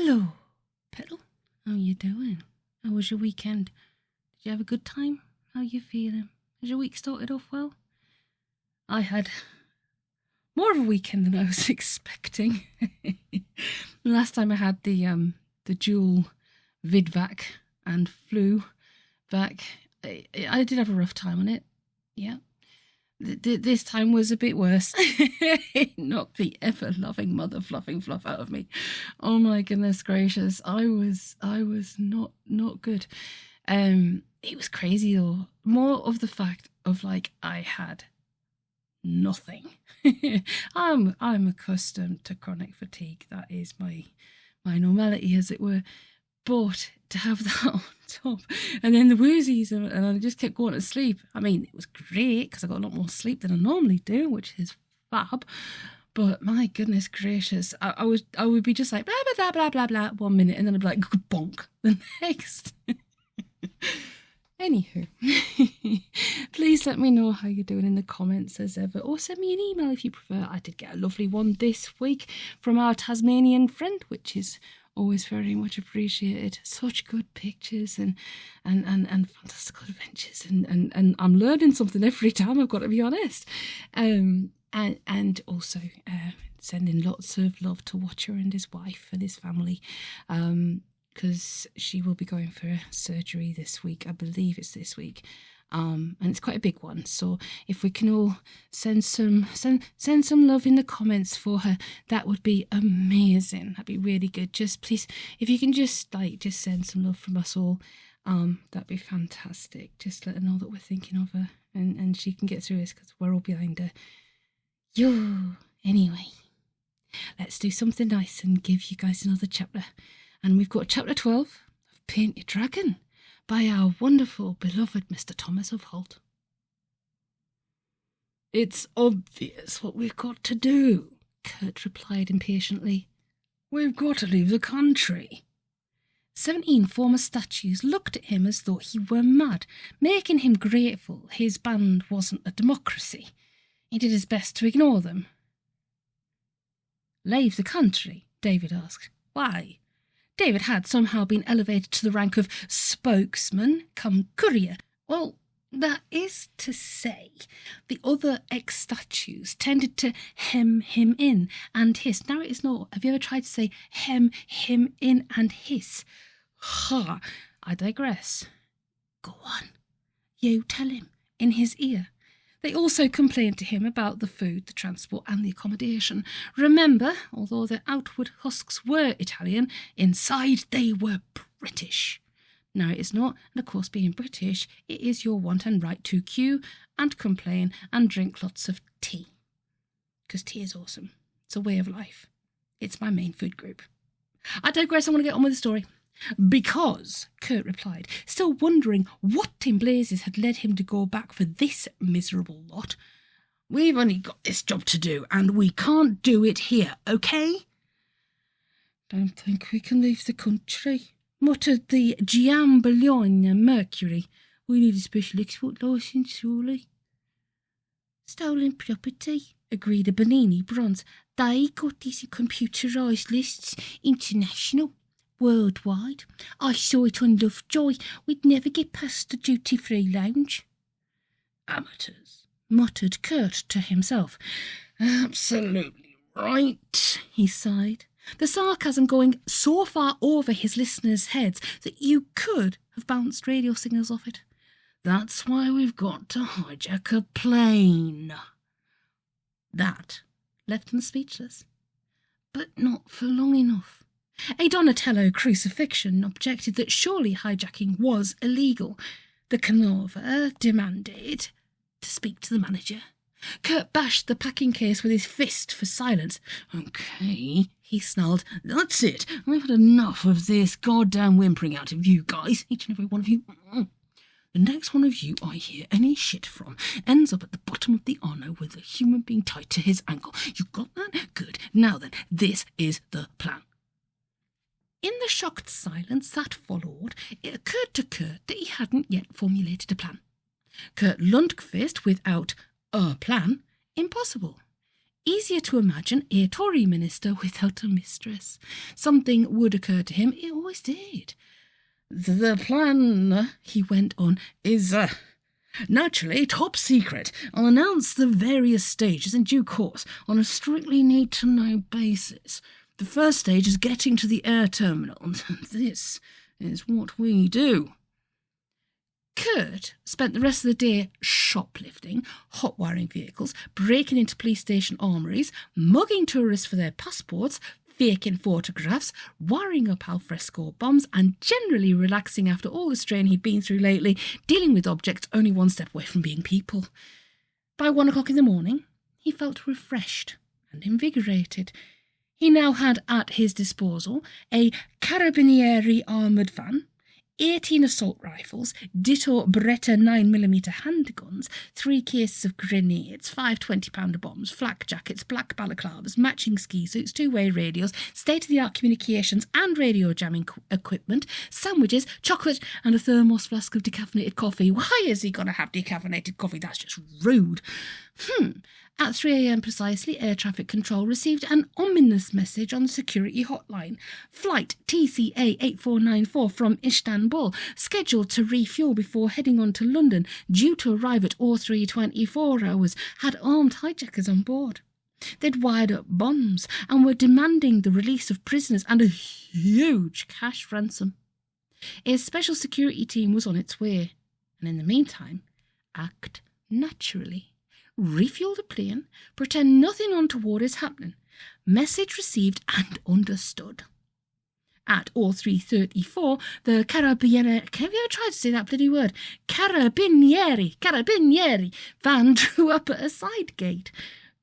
Hello, Petal. How you doing? How was your weekend? Did you have a good time? How you feeling? Has your week started off well? I had more of a weekend than I was expecting. Last time I had the dual vidvac and flu vac. I did have a rough time on it. Yeah. This time was a bit worse. It knocked the ever-loving mother fluffing fluff out of me. Oh my goodness gracious. I was not good. It was crazy though. More of the fact of like I had nothing. I'm accustomed to chronic fatigue. That is my normality, as it were. But to have that on top, and then the woozies, and I just kept going to sleep. I mean, it was great because I got a lot more sleep than I normally do, which is fab. But my goodness gracious, I would be just like blah blah blah blah blah blah 1 minute, and then I'd be like bonk the next. Anywho, please let me know how you're doing in the comments as ever, or send me an email if you prefer. I did get a lovely one this week from our Tasmanian friend, which is always very much appreciated. Such good pictures and fantastical adventures, and I'm learning something every time, I've got to be honest. And also sending lots of love to Watcher and his wife and his family, because she will be going for surgery this week. I believe it's this week. And it's quite a big one. So if we can all send some love in the comments for her, that would be amazing. That'd be really good. Just please, if you can just send some love from us all, that'd be fantastic. Just let her know that we're thinking of her, and she can get through this because we're all behind her. Anyway, let's do something nice and give you guys another chapter. And we've got chapter 12 of Paint Your Dragon by our wonderful, beloved Mr. Thomas of Holt. It's obvious what we've got to do, Kurt replied impatiently. We've got to leave the country. 17 former statues looked at him as though he were mad, making him grateful his band wasn't a democracy. He did his best to ignore them. Leave the country? David asked. Why? David had somehow been elevated to the rank of spokesman come courier. Well, that is to say, the other ex-statues tended to hem him in and hiss. Now it is not. Have you ever tried to say hem him in and hiss? Ha! I digress. Go on. You tell him in his ear. They also complained to him about the food, the transport and the accommodation. Remember, although their outward husks were Italian, inside they were British. Now it is not, and of course being British, it is your want and right to queue and complain and drink lots of tea. Because tea is awesome. It's a way of life. It's my main food group. I digress, I want to get on with the story. Because, Kurt replied, still wondering what in blazes had led him to go back for this miserable lot. We've only got this job to do, and we can't do it here, okay? Don't think we can leave the country, muttered the Giambologna Mercury. We need a special export licence, surely. Stolen property, agreed a Bernini Bronze. They got these computerised lists, international. Worldwide. I saw it on Lovejoy. We'd never get past the duty-free lounge. Amateurs, muttered Kurt to himself. Absolutely right, he sighed, the sarcasm going so far over his listeners' heads that you could have bounced radio signals off it. That's why we've got to hijack a plane. That left them speechless, but not for long enough. A Donatello crucifixion objected that surely hijacking was illegal. The Canova demanded to speak to the manager. Kurt bashed the packing case with his fist for silence. Okay, he snarled. That's it. I've had enough of this goddamn whimpering out of you guys, each and every one of you. The next one of you I hear any shit from ends up at the bottom of the Arno with a human being tied to his ankle. You got that? Good. Now then, this is the plan. In the shocked silence that followed, it occurred to Kurt that he hadn't yet formulated a plan. Kurt Lundqvist without a plan? Impossible. Easier to imagine a Tory minister without a mistress. Something would occur to him. It always did. The plan, he went on, is naturally top secret. I'll announce the various stages in due course on a strictly need-to-know basis. The first stage is getting to the air terminal, and this is what we do. Kurt spent the rest of the day shoplifting, hot-wiring vehicles, breaking into police station armories, mugging tourists for their passports, faking photographs, wiring up alfresco bombs, and generally relaxing after all the strain he'd been through lately, dealing with objects only one step away from being people. By 1 o'clock in the morning, he felt refreshed and invigorated. He now had at his disposal a carabinieri armoured van, 18 assault rifles, ditto Beretta 9mm handguns, 3 cases of grenades, 5 20-pounder bombs, flak jackets, black balaclavas, matching ski suits, 2-way radios, state-of-the-art communications and radio jamming equipment, sandwiches, chocolate and a thermos flask of decaffeinated coffee. Why is he going to have decaffeinated coffee? That's just rude. At 3 a.m. precisely, air traffic control received an ominous message on the security hotline. Flight TCA 8494 from Istanbul, scheduled to refuel before heading on to London, due to arrive at 0324 hours, had armed hijackers on board. They'd wired up bombs and were demanding the release of prisoners and a huge cash ransom. A special security team was on its way, and in the meantime, act naturally. Refuel the plane, pretend nothing untoward is happening. Message received and understood. At 0334, the carabinieri, have you ever tried to say that bloody word? Carabinieri van drew up at a side gate.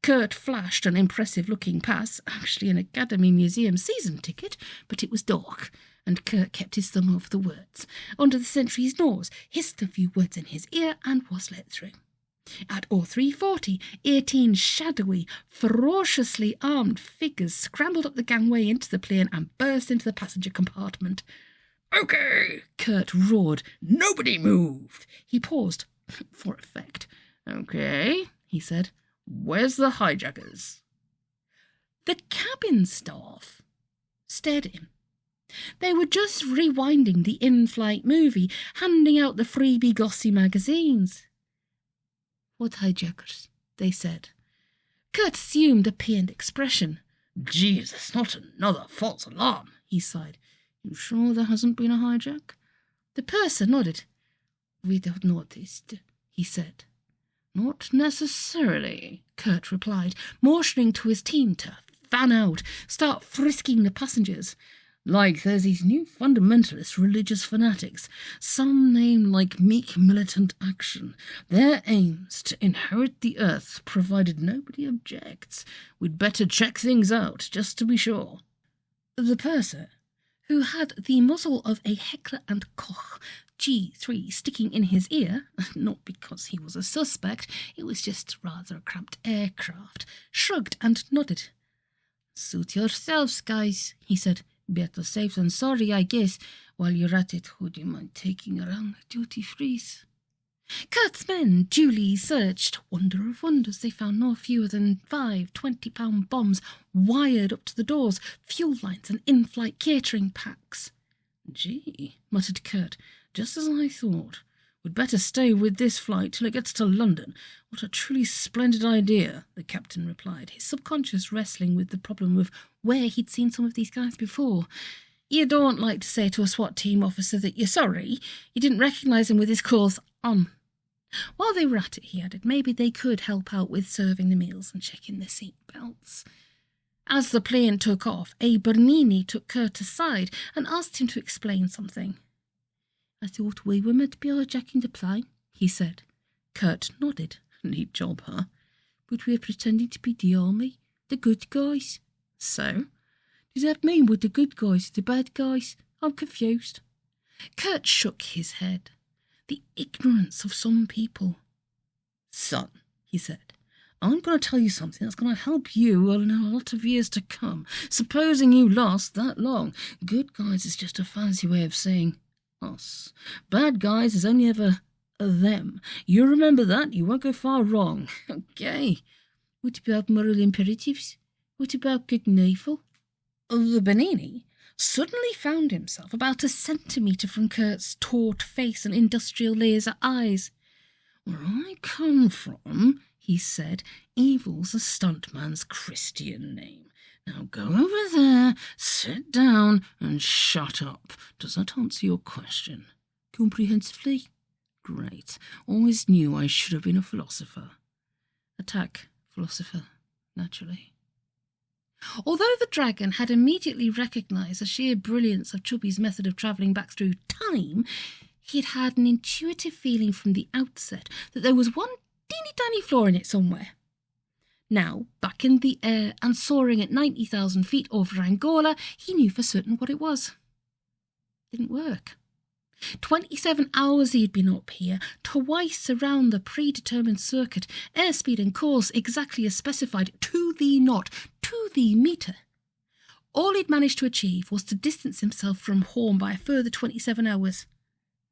Kurt flashed an impressive-looking pass, actually an Academy Museum season ticket, but it was dark, and Kurt kept his thumb over the words. Under the sentry's nose, hissed a few words in his ear, and was let through. At 0340, 18 shadowy, ferociously armed figures scrambled up the gangway into the plane and burst into the passenger compartment. "Okay," Kurt roared. "Nobody moved." He paused, for effect. "Okay," he said. "Where's the hijackers?" The cabin staff stared at him. They were just rewinding the in-flight movie, handing out the freebie glossy magazines. "What hijackers?" they said. Kurt assumed a pained expression. "Jesus, not another false alarm," he sighed. "You sure there hasn't been a hijack?" The purser nodded. "We don't noticed," he said. "Not necessarily," Kurt replied, motioning to his team to fan out, start frisking the passengers. "Like there's these new fundamentalist religious fanatics, some name like Meek Militant Action. Their aim's to inherit the earth, provided nobody objects. We'd better check things out, just to be sure." The purser, who had the muzzle of a Heckler & Koch G3 sticking in his ear, not because he was a suspect, it was just rather a cramped aircraft, shrugged and nodded. "Suit yourselves, guys," he said. "Better safe than sorry, I guess. While you're at it, would you mind taking around duty-frees?" Kurt's men duly searched. Wonder of wonders, they found no fewer than 5 20-pound bombs wired up to the doors, fuel lines and in-flight catering packs. "Gee," muttered Kurt, "just as I thought. We'd better stay with this flight till it gets to London. What a truly splendid idea," the captain replied, his subconscious wrestling with the problem of where he'd seen some of these guys before. "You don't like to say to a SWAT team officer that you're sorry. You didn't recognise him with his clothes on." While they were at it, he added, maybe they could help out with serving the meals and checking the seat belts. As the plane took off, a Bernini took Kurt aside and asked him to explain something. "I thought we were meant to be hijacking the plane," he said. Kurt nodded. "Neat job, huh? But we're pretending to be the army, the good guys." "So? Does that mean we're the good guys, the bad guys? I'm confused." Kurt shook his head. The ignorance of some people. "Son," he said, "I'm going to tell you something that's going to help you in a lot of years to come. Supposing you last that long. Good guys is just a fancy way of saying us. Bad guys is only ever them. You remember that, you won't go far wrong. Okay." What about moral imperatives? What about good and evil? The Benini suddenly found himself about a centimetre from Kurt's taut face and industrial laser eyes. "Where I come from," he said, "evil's a stuntman's Christian name. Now go over there, sit down, and shut up. Does that answer your question?" "Comprehensively." "Great. Always knew I should have been a philosopher." Attack, philosopher, naturally. Although the dragon had immediately recognised the sheer brilliance of Chubby's method of travelling back through time, he'd had an intuitive feeling from the outset that there was one teeny-tiny flaw in it somewhere. Now, back in the air and soaring at 90,000 feet over Angola, he knew for certain what it was. Didn't work. 27 hours he'd been up here, twice around the predetermined circuit, airspeed and course exactly as specified, to the knot, to the metre. All he'd managed to achieve was to distance himself from home by a further 27 hours.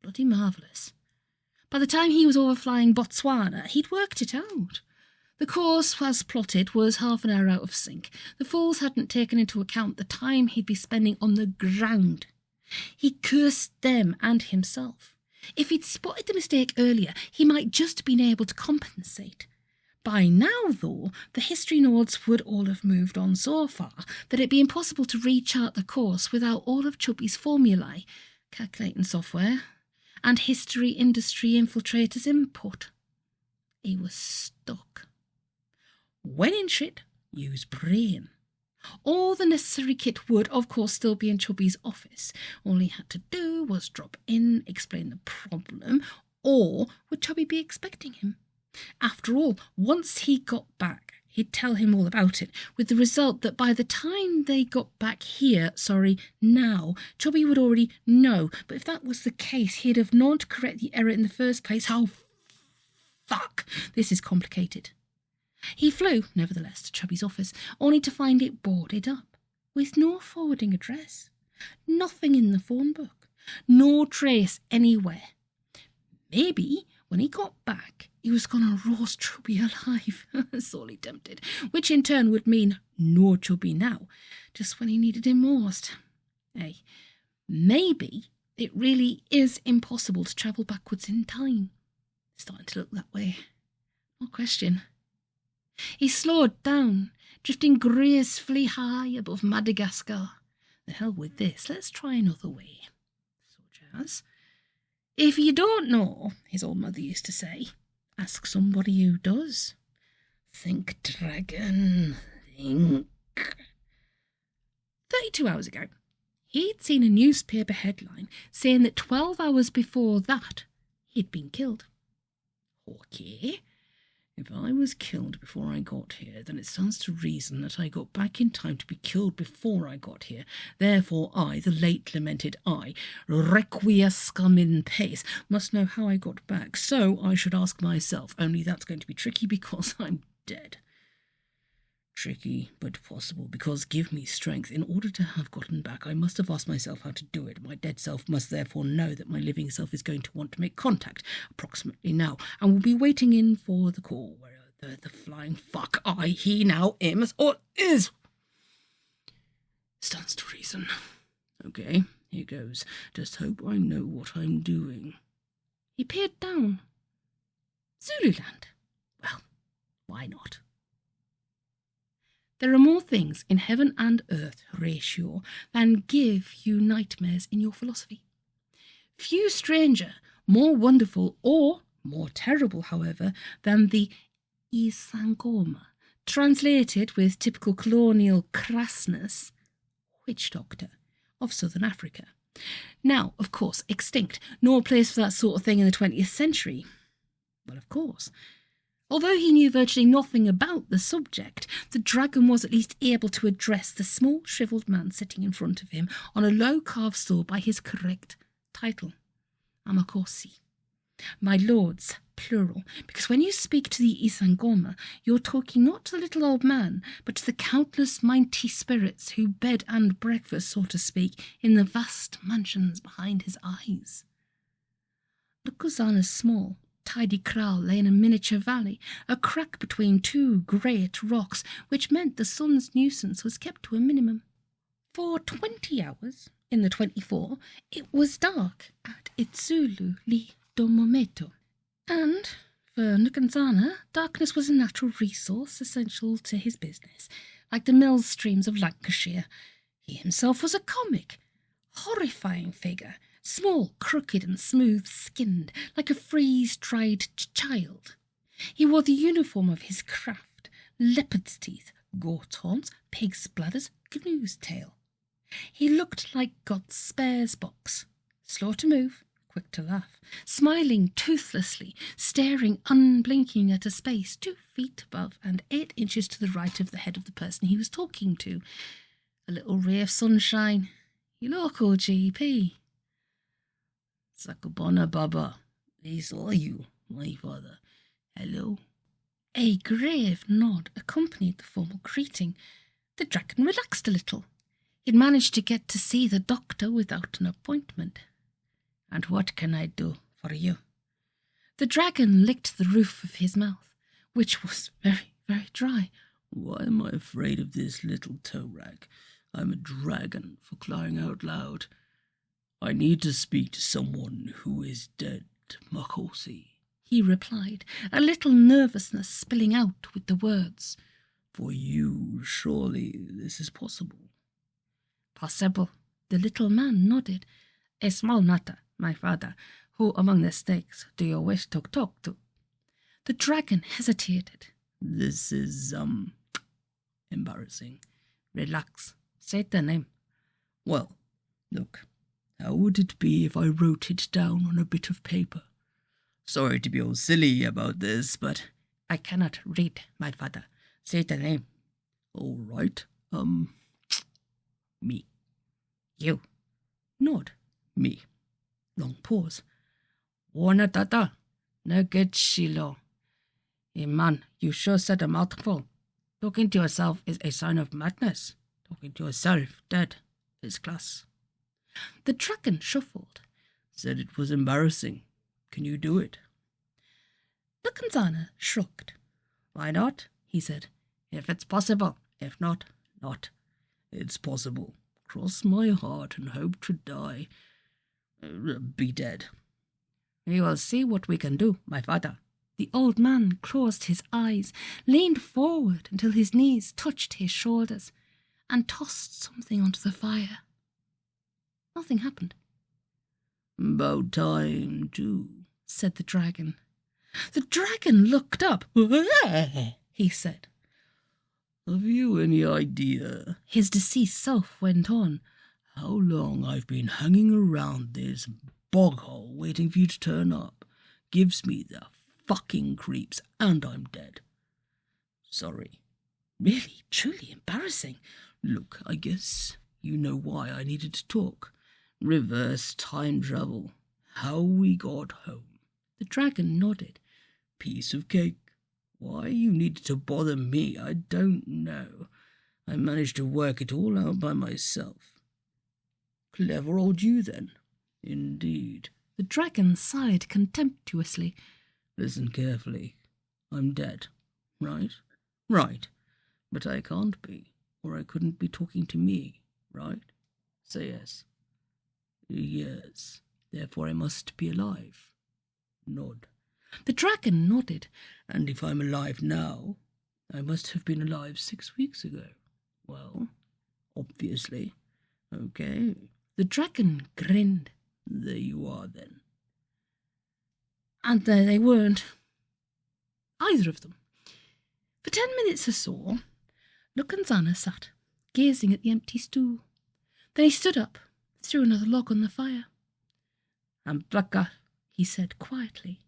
Bloody marvellous. By the time he was overflying Botswana, he'd worked it out. The course, as plotted, was half an hour out of sync. The fools hadn't taken into account the time he'd be spending on the ground. He cursed them and himself. If he'd spotted the mistake earlier, he might just have been able to compensate. By now, though, the history nodes would all have moved on so far that it'd be impossible to rechart the course without all of Chubby's formulae, calculating software, and history industry infiltrators' input. He was stuck. When in shit, use brain. All the necessary kit would, of course, still be in Chubby's office. All he had to do was drop in, explain the problem, or would Chubby be expecting him? After all, once he got back, he'd tell him all about it, with the result that by the time they got back here, now, Chubby would already know. But if that was the case, he'd have known to correct the error in the first place. Oh, fuck, this is complicated. He flew, nevertheless, to Chubby's office, only to find it boarded up, with no forwarding address, nothing in the phone book, no trace anywhere. Maybe when he got back, he was going to roast Chubby alive, sorely tempted, which in turn would mean no Chubby now, just when he needed him most. Hey, maybe it really is impossible to travel backwards in time. It's starting to look that way. No question. He slowed down, drifting gracefully high above Madagascar. The hell with this, let's try another way. Such as, if you don't know, his old mother used to say, ask somebody who does. Think, dragon, think. 32 hours ago, he'd seen a newspaper headline saying that 12 hours before that, he'd been killed. Okay. If I was killed before I got here, then it stands to reason that I got back in time to be killed before I got here. Therefore I, the late lamented I, requiescam in pace, must know how I got back. So I should ask myself, only that's going to be tricky because I'm dead. Tricky, but possible, because give me strength. In order to have gotten back, I must have asked myself how to do it. My dead self must therefore know that my living self is going to want to make contact, approximately now, and will be waiting in for the call, where the flying fuck he now is, or is. Stands to reason. Okay, here goes. Just hope I know what I'm doing. He peered down. Zululand. Well, why not? There are more things in heaven and earth ratio than give you nightmares in your philosophy. Few stranger, more wonderful or more terrible, however, than the Isangoma, translated with typical colonial crassness, witch doctor of southern Africa. Now, of course, extinct, no place for that sort of thing in the 20th century. Well, of course. Although he knew virtually nothing about the subject, the dragon was at least able to address the small, shrivelled man sitting in front of him on a low-carved stool by his correct title, Amakosi. My lords, plural, because when you speak to the Isangoma, you're talking not to the little old man, but to the countless mighty spirits who bed and breakfast, so to speak, in the vast mansions behind his eyes. Lukuzana's small, tidy kraal lay in a miniature valley, a crack between two great rocks, which meant the sun's nuisance was kept to a minimum. For 20 hours, in the 24, it was dark at Itsulu li Domometo. And for Nkunsana, darkness was a natural resource essential to his business, like the mill streams of Lancashire. He himself was a comic, horrifying figure, small, crooked and smooth-skinned, like a freeze-dried child. He wore the uniform of his craft, leopard's teeth, goat horns, pig's bladders, gnu's tail. He looked like God's spares box, slow to move, quick to laugh, smiling toothlessly, staring unblinking at a space 2 feet above and 8 inches to the right of the head of the person he was talking to. A little ray of sunshine. Your local GP. Sakubona Baba, I saw you, my father. Hello. A grave nod accompanied the formal greeting. The dragon relaxed a little. He'd managed to get to see the doctor without an appointment. And what can I do for you? The dragon licked the roof of his mouth, which was very, very dry. Why am I afraid of this little toe rag? I'm a dragon, for crying out loud. I need to speak to someone who is dead, Makosi, he replied, a little nervousness spilling out with the words. For you, surely this is possible. Possible, the little man nodded. A small matter, my father. Who among the snakes do you wish to talk to? The dragon hesitated. This is, embarrassing. Relax. Say the name. Well, look, how would it be if I wrote it down on a bit of paper? Sorry to be all silly about this, but I cannot read, my father. Say the name. All right, me. You. Nod. Me. Long pause. Warna tata. Nugget shilo. Hey man, you sure said a mouthful. Talking to yourself is a sign of madness. Talking to yourself, dead, is class. The dragon shuffled. Said it was embarrassing. Can you do it? Nkunsana shrugged. Why not? He said. If it's possible. If not, not. It's possible. Cross my heart and hope to die. Be dead. We will see what we can do, my father. The old man closed his eyes, leaned forward until his knees touched his shoulders, and tossed something onto the fire. Nothing happened. About time, too, said the dragon. The dragon looked up. He said. Have you any idea, his deceased self went on, how long I've been hanging around this bog hole waiting for you to turn up? Gives me the fucking creeps, and I'm dead. Sorry. Really, truly embarrassing. Look, I guess you know why I needed to talk. Reverse time travel. How we got home. The dragon nodded. Piece of cake. Why you needed to bother me, I don't know. I managed to work it all out by myself. Clever old you, then. Indeed. The dragon sighed contemptuously. Listen carefully. I'm dead, right? Right. But I can't be, or I couldn't be talking to me, right? Say yes. Yes. Therefore I must be alive. Nod. The dragon nodded. And if I'm alive now, I must have been alive 6 weeks ago. Well, obviously. Okay. The dragon grinned. There you are, then. And there they weren't. Either of them. For 10 minutes or so, Nkunsana sat, gazing at the empty stool. Then he stood up, threw another log on the fire. I'm Blaka, he said quietly.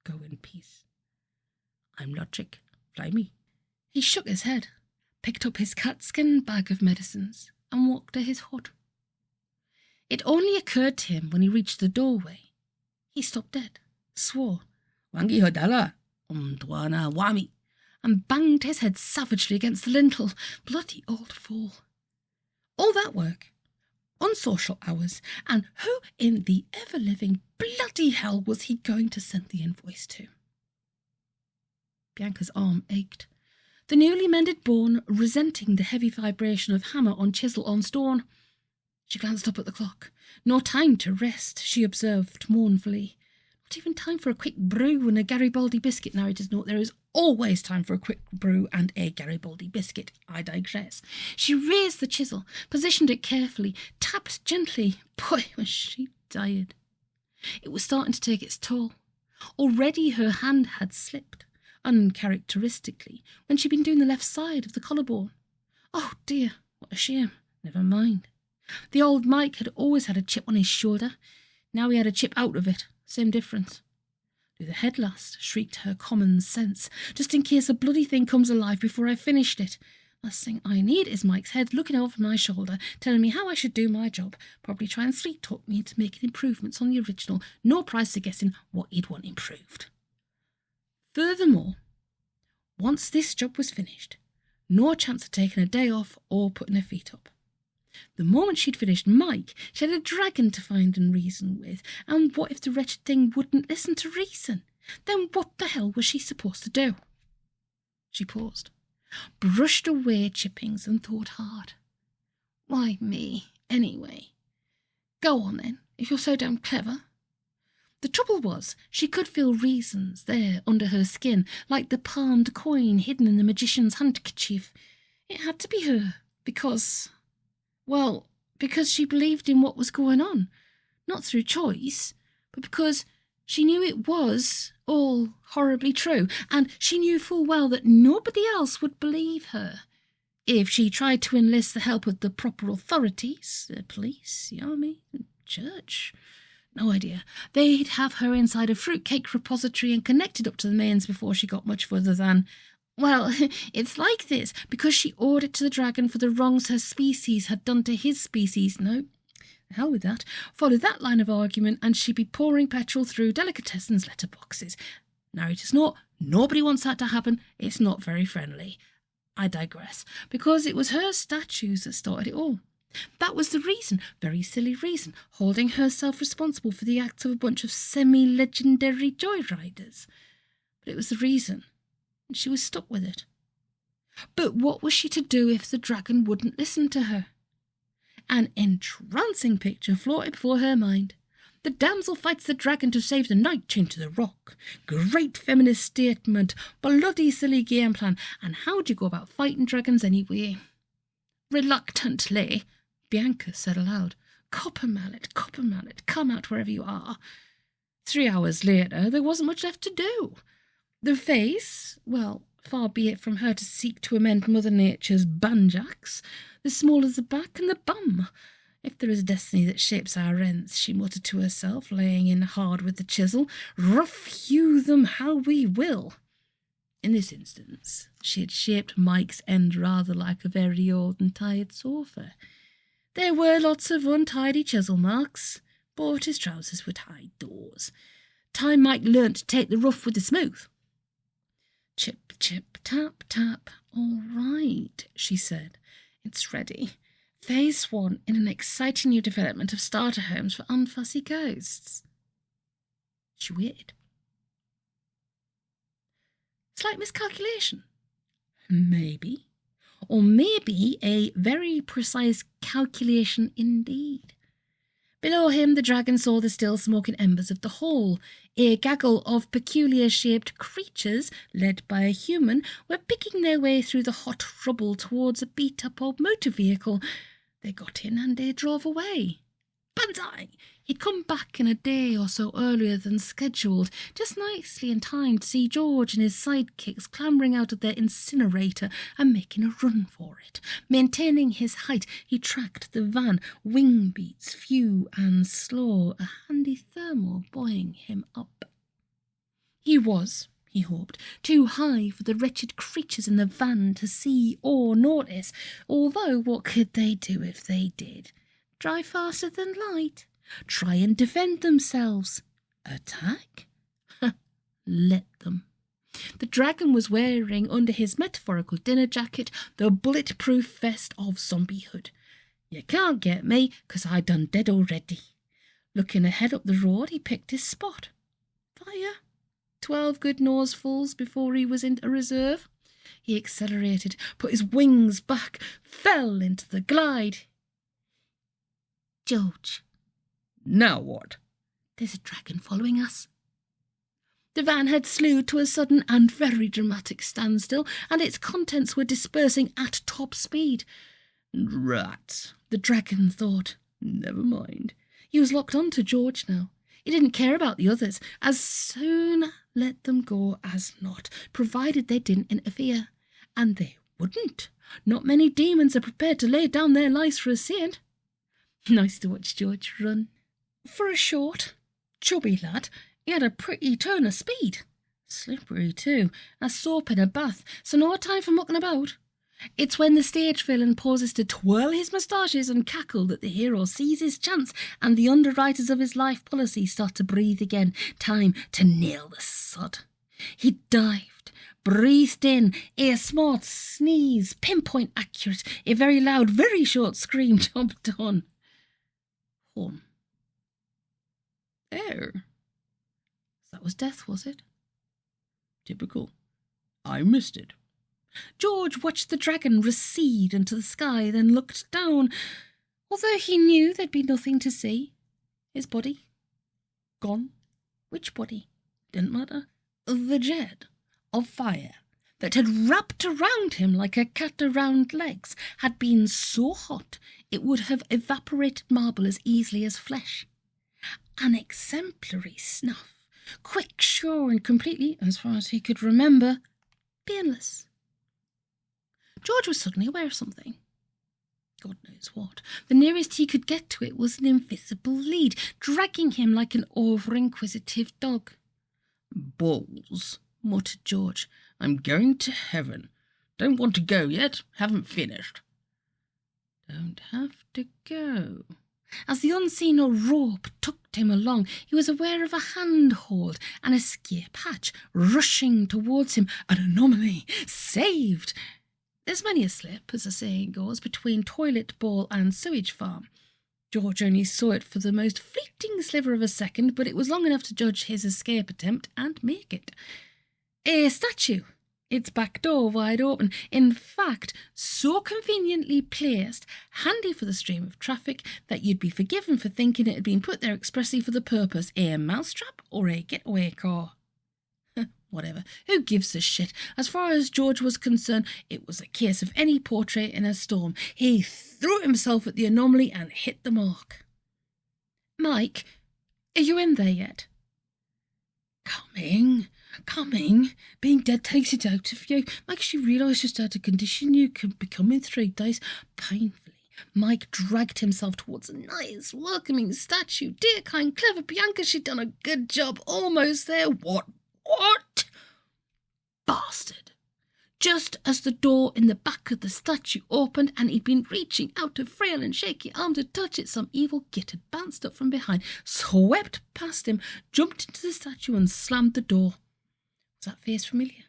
Go in peace. I'm logic. Fly me. He shook his head, picked up his catskin bag of medicines, and walked to his hut. It only occurred to him when he reached the doorway. He stopped dead, swore, Wangi hodala, umtwana wami, and banged his head savagely against the lintel. Bloody old fool. All that work, unsocial hours, and who in the ever-living bloody hell was he going to send the invoice to? Bianca's arm ached. The newly mended bone resenting the heavy vibration of hammer on chisel on stone. She glanced up at the clock. No time to rest, she observed mournfully. Not even time for a quick brew and a Garibaldi biscuit. Narrator's note, there is always time for a quick brew and a Garibaldi biscuit. I digress. She raised the chisel, positioned it carefully, tapped gently. Boy, was she tired. It was starting to take its toll. Already her hand had slipped, uncharacteristically, when she'd been doing the left side of the collarbone. Oh dear, what a shame. Never mind. The old Mike had always had a chip on his shoulder. Now he had a chip out of it. Same difference. Do the head last, shrieked her common sense, just in case a bloody thing comes alive before I've finished it. Last thing I need is Mike's head looking over my shoulder, telling me how I should do my job, probably try and sweet-talk me into making improvements on the original, no price to guessing what he'd want improved. Furthermore, once this job was finished, no chance of taking a day off or putting her feet up. The moment she'd finished Mike, she had a dragon to find and reason with, and what if the wretched thing wouldn't listen to reason? Then what the hell was she supposed to do? She paused, brushed away chippings and thought hard. Why me, anyway? Go on then, if you're so damn clever. The trouble was, she could feel reasons there under her skin, like the palmed coin hidden in the magician's handkerchief. It had to be her, because she believed in what was going on, not through choice, but because she knew it was all horribly true, and she knew full well that nobody else would believe her. If she tried to enlist the help of the proper authorities, the police, the army, the church, no idea, they'd have her inside a fruitcake repository and connected up to the mains before she got much further than, well, it's like this, because she owed it to the dragon for the wrongs her species had done to his species. No, the hell with that. Follow that line of argument and she'd be pouring petrol through delicatessens letterboxes. Narrator's note, nobody wants that to happen. It's not very friendly. I digress, because it was her statues that started it all. That was the reason, very silly reason, holding herself responsible for the acts of a bunch of semi-legendary joyriders. But it was the reason. And she was stuck with it. But what was she to do if the dragon wouldn't listen to her? An entrancing picture floated before her mind. The damsel fights the dragon to save the knight chained to the rock. Great feminist statement, bloody silly game plan, and how'd you go about fighting dragons anyway? Reluctantly, Bianca said aloud, Copper mallet, come out wherever you are. 3 hours later, there wasn't much left to do. The face, well, far be it from her to seek to amend Mother Nature's banjaks, the small of the back and the bum. If there is destiny that shapes our ends, she muttered to herself, laying in hard with the chisel, rough hew them how we will. In this instance, she had shaped Mike's end rather like a very old and tired sofa. There were lots of untidy chisel marks, but his trousers were tied doors. Time Mike learnt to take the rough with the smooth. Chip, chip, tap, tap. All right, she said. It's ready. Phase 1 in an exciting new development of starter homes for unfussy ghosts. She waited. Slight miscalculation? Maybe. Or maybe a very precise calculation indeed. Below him the dragon saw the still smoking embers of the hall. A gaggle of peculiar-shaped creatures, led by a human, were picking their way through the hot rubble towards a beat-up old motor vehicle. They got in and they drove away. Banzai! He'd come back in a day or so earlier than scheduled, just nicely in time to see George and his sidekicks clambering out of their incinerator and making a run for it. Maintaining his height, he tracked the van, wing beats few and slow, a handy thermal buoying him up. He was, he hoped, too high for the wretched creatures in the van to see or notice, although what could they do if they did? Drive faster than light? Try and defend themselves? Attack? Let them. The dragon was wearing under his metaphorical dinner jacket the bulletproof vest of zombiehood. You can't get me, 'cause I done dead already. Looking ahead up the road, he picked his spot. Fire. 12 good nosefuls before he was into reserve. He accelerated, put his wings back, fell into the glide. George. Now what? There's a dragon following us. The van had slewed to a sudden and very dramatic standstill, and its contents were dispersing at top speed. Rats, the dragon thought. Never mind. He was locked on to George now. He didn't care about the others. As soon let them go as not, provided they didn't interfere. And they wouldn't. Not many demons are prepared to lay down their lives for a saint. Nice to watch George run. For a short, chubby lad, he had a pretty turn of speed. Slippery too, as soap in a bath, so no time for mucking about. It's when the stage villain pauses to twirl his moustaches and cackle that the hero sees his chance, and the underwriters of his life policy start to breathe again. Time to nail the sod. He dived, breathed in, a smart sneeze, pinpoint accurate, a very loud, very short scream, job done. Home. There. That was death, was it? Typical. I missed it. George watched the dragon recede into the sky, then looked down, although he knew there'd be nothing to see. His body. Gone. Which body? Didn't matter. The jet of fire that had wrapped around him like a cat around legs had been so hot it would have evaporated marble as easily as flesh. An exemplary snuff, quick, sure, and completely, as far as he could remember, painless. George was suddenly aware of something. God knows what. The nearest he could get to it was an invisible lead, dragging him like an over-inquisitive dog. Balls, muttered George. I'm going to heaven. Don't want to go yet. Haven't finished. Don't have to go. As the unseen rope tucked him along, he was aware of a handhold, an escape hatch rushing towards him. An anomaly. Saved. There's many a slip, as the saying goes, between toilet bowl and sewage farm. George only saw it for the most fleeting sliver of a second, but it was long enough to judge his escape attempt and make it. A statue, its back door wide open, in fact, so conveniently placed, handy for the stream of traffic, that you'd be forgiven for thinking it had been put there expressly for the purpose, a mousetrap or a getaway car. Whatever, who gives a shit? As far as George was concerned, it was a case of any portrait in a storm. He threw himself at the anomaly and hit the mark. Mike, are you in there yet? Coming. Being dead takes it out of you. Makes you realise just how to condition you can become in 3 days. Painfully, Mike dragged himself towards a nice, welcoming statue. Dear, kind, clever Bianca, she'd done a good job. Almost there. What? Bastard. Just as the door in the back of the statue opened and he'd been reaching out a frail and shaky arm to touch it, some evil git had bounced up from behind, swept past him, jumped into the statue and slammed the door. Was that face familiar?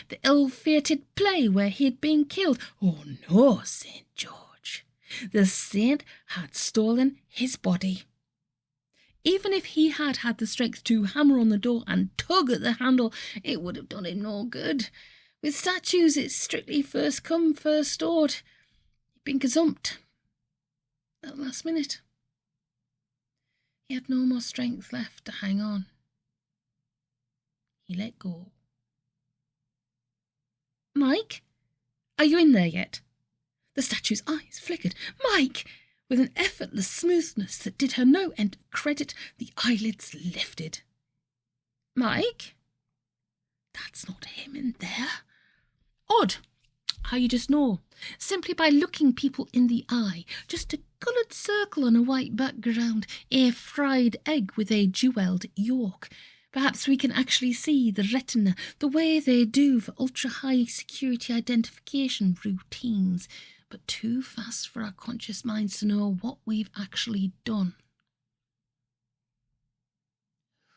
The ill-fated play where he had been killed. Oh no, St. George. The saint had stolen his body. Even if he had had the strength to hammer on the door and tug at the handle, it would have done him no good. With statues, it's strictly first come, first stored. He'd been gazumped at the last minute. He had no more strength left to hang on. He let go. Mike, are you in there yet? The statue's eyes flickered. Mike! With an effortless smoothness that did her no end of credit, the eyelids lifted. Mike? That's not him in there. Odd how you just know. Simply by looking people in the eye. Just a coloured circle on a white background. A fried egg with a jewelled yolk. Perhaps we can actually see the retina, the way they do for ultra-high security identification routines. But too fast for our conscious minds to know what we've actually done.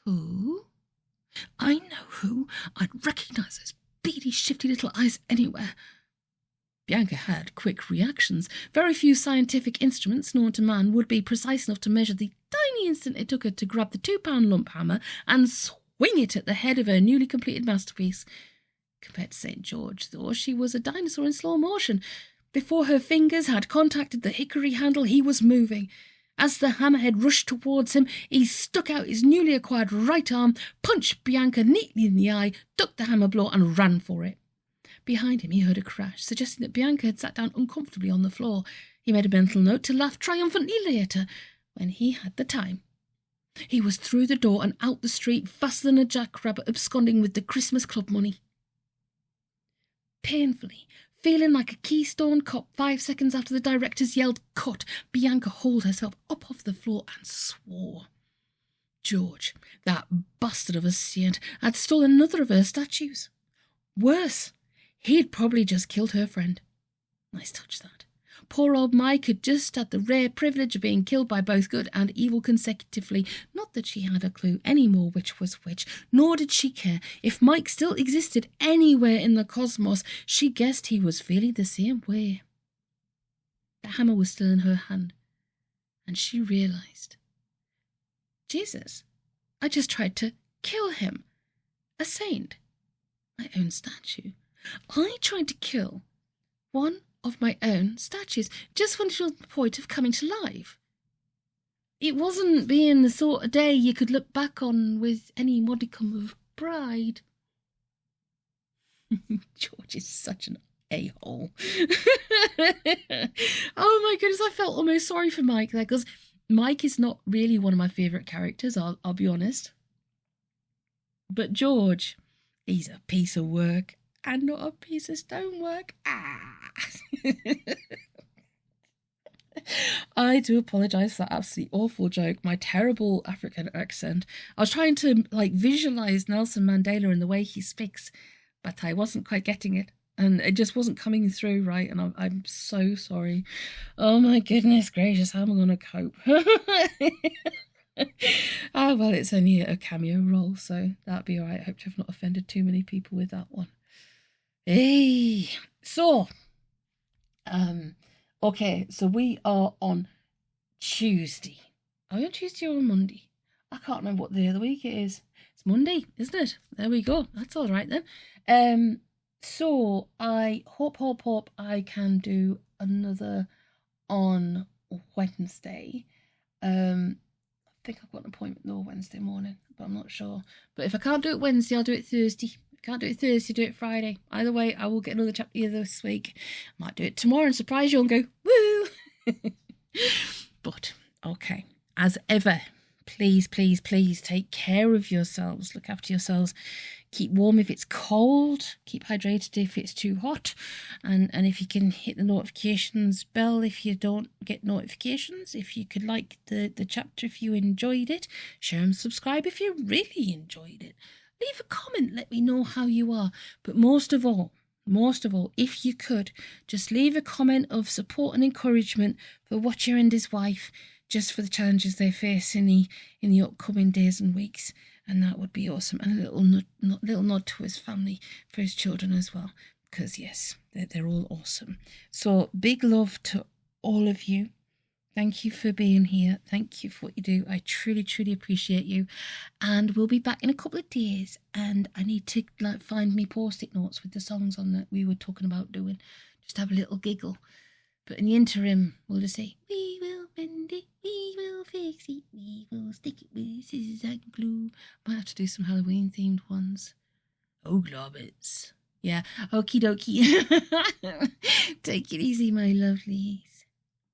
Who? I know who. I'd recognise those beady, shifty little eyes anywhere. Bianca had quick reactions. Very few scientific instruments known to man would be precise enough to measure the tiny instant it took her to grab the 2-pound lump hammer and swing it at the head of her newly completed masterpiece. Compared to St. George, though, she was a dinosaur in slow motion. Before her fingers had contacted the hickory handle, he was moving. As the hammerhead rushed towards him, he stuck out his newly acquired right arm, punched Bianca neatly in the eye, ducked the hammer blow and ran for it. Behind him he heard a crash, suggesting that Bianca had sat down uncomfortably on the floor. He made a mental note to laugh triumphantly later, when he had the time. He was through the door and out the street, faster than a jackrabbit absconding with the Christmas club money. Painfully, feeling like a Keystone Cop 5 seconds after the directors yelled "cut," Bianca hauled herself up off the floor and swore. George, that bastard of a saint, had stolen another of her statues. Worse, he'd probably just killed her friend. Nice touch, that. Poor old Mike had just had the rare privilege of being killed by both good and evil consecutively. Not that she had a clue anymore which was which, nor did she care. If Mike still existed anywhere in the cosmos, she guessed he was feeling the same way. The hammer was still in her hand, and she realised. Jesus, I just tried to kill him. A saint. My own statue. I tried to kill one of my own statues, just when it was the point of coming to life. It wasn't being the sort of day you could look back on with any modicum of pride. George is such an a-hole. Oh my goodness, I felt almost sorry for Mike there, because Mike is not really one of my favourite characters, I'll be honest. But George, he's a piece of work. And not a piece of stonework. I do apologise for that absolutely awful joke, my terrible African accent. I was trying to visualise Nelson Mandela and the way he speaks, but I wasn't quite getting it. And it just wasn't coming through right, and I'm so sorry. Oh my goodness gracious, how am I going to cope? Well, it's only a cameo role, so that'll be alright. I hope I've not offended too many people with that one. Hey, so, okay, so we are on Tuesday. Are we on Tuesday or on Monday? I can't remember what day of the week it is. It's Monday, isn't it? There we go. That's all right then. So I hope I can do another on Wednesday. I think I've got an appointment though Wednesday morning, but I'm not sure. But if I can't do it Wednesday, I'll do it Thursday. Can't do it Thursday, do it Friday. Either way, I will get another chapter here this week. Might do it tomorrow and surprise you and go, woo! But, okay, as ever, please take care of yourselves. Look after yourselves. Keep warm if it's cold. Keep hydrated if it's too hot. And if you can hit the notifications bell if you don't get notifications. If you could like the chapter if you enjoyed it. Share and subscribe if you really enjoyed it. Leave a comment, let me know how you are. But most of all, if you could, just leave a comment of support and encouragement for Watcher and his wife, just for the challenges they face in the upcoming days and weeks. And that would be awesome. And a little nod to his family, for his children as well. Because yes, they're all awesome. So big love to all of you. Thank you for being here. Thank you for what you do. I truly appreciate you. And we'll be back in a couple of days. And I need to find me post-it notes with the songs on that we were talking about doing. Just have a little giggle. But in the interim, we'll just say, we will bend it, we will fix it, we will stick it with scissors and glue. Might have to do some Halloween-themed ones. Oh, globbits. Yeah, okie dokie. Take it easy, my lovelies.